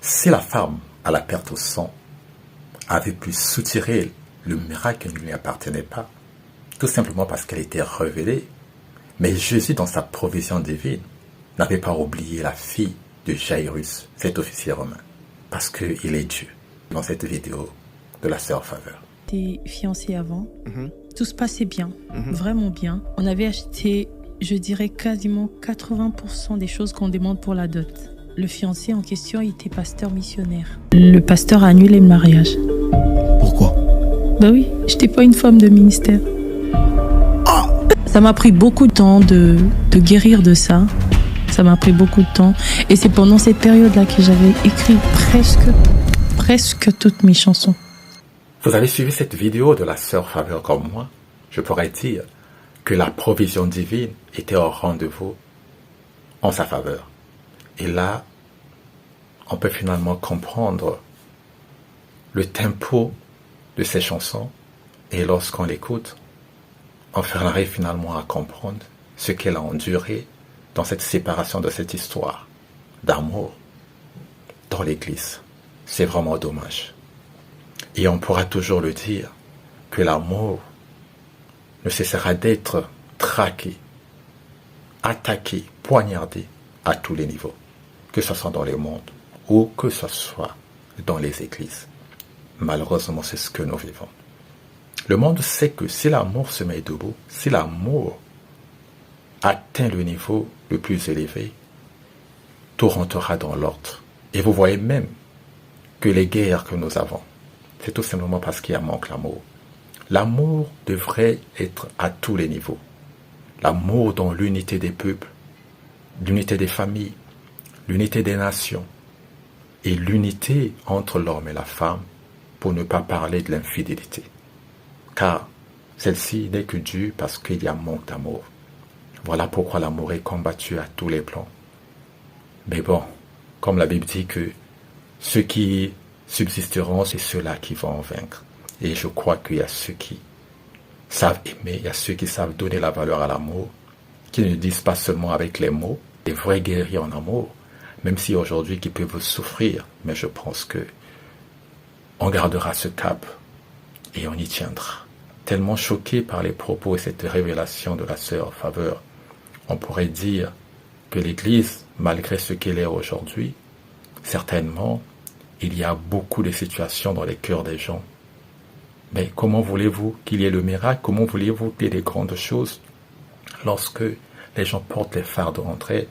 Si la femme, à la perte au sang, avait pu soutirer le miracle qui ne lui appartenait pas, tout simplement parce qu'elle était révélée, mais Jésus, dans sa provision divine, n'avait pas oublié la fille de Jairus, cet officier romain, parce qu'il est Dieu. Dans cette vidéo de la sœur Faveur. J'étais fiancée avant. Tout se passait bien, vraiment bien. On avait acheté, je dirais, quasiment 80% des choses qu'on demande pour la dot. Le fiancé en question, il était pasteur missionnaire. Le pasteur a annulé le mariage. Pourquoi? Bah oui, j'étais pas une femme de ministère. Ça m'a pris beaucoup de temps de guérir de ça. Ça m'a pris beaucoup de temps. Et c'est pendant cette période-là que j'avais écrit presque toutes mes chansons. Vous avez suivi cette vidéo de la sœur Faveur comme moi. Je pourrais dire que la provision divine était au rendez-vous en sa faveur. Et là, on peut finalement comprendre le tempo de ces chansons. Et lorsqu'on l'écoute, on arrive finalement à comprendre ce qu'elle a enduré dans cette séparation de cette histoire d'amour dans l'Église. C'est vraiment dommage. Et on pourra toujours le dire que l'amour ne cessera d'être traqué, attaqué, poignardé à tous les niveaux, que ce soit dans le monde ou que ce soit dans les églises. Malheureusement, c'est ce que nous vivons. Le monde sait que si l'amour se met debout, si l'amour atteint le niveau le plus élevé, tout rentrera dans l'ordre. Et vous voyez même que les guerres que nous avons, c'est tout simplement parce qu'il y a manque d'amour. L'amour devrait être à tous les niveaux. L'amour dans l'unité des peuples, l'unité des familles, l'unité des nations et l'unité entre l'homme et la femme, pour ne pas parler de l'infidélité. Car celle-ci n'est que due parce qu'il y a manque d'amour. Voilà pourquoi l'amour est combattu à tous les plans. Mais bon, comme la Bible dit que ceux qui subsisteront, c'est ceux-là qui vont en vaincre. Et je crois qu'il y a ceux qui savent aimer, il y a ceux qui savent donner la valeur à l'amour, qui ne disent pas seulement avec les mots, des vrais guerriers en amour, même si aujourd'hui qui peuvent souffrir, mais je pense que on gardera ce cap et on y tiendra. Tellement choqué par les propos et cette révélation de la sœur Faveur, on pourrait dire que l'Église, malgré ce qu'elle est aujourd'hui, certainement, il y a beaucoup de situations dans les cœurs des gens. Mais comment voulez-vous qu'il y ait le miracle? Comment voulez-vous qu'il y ait des grandes choses lorsque les gens portent les fardeaux entre eux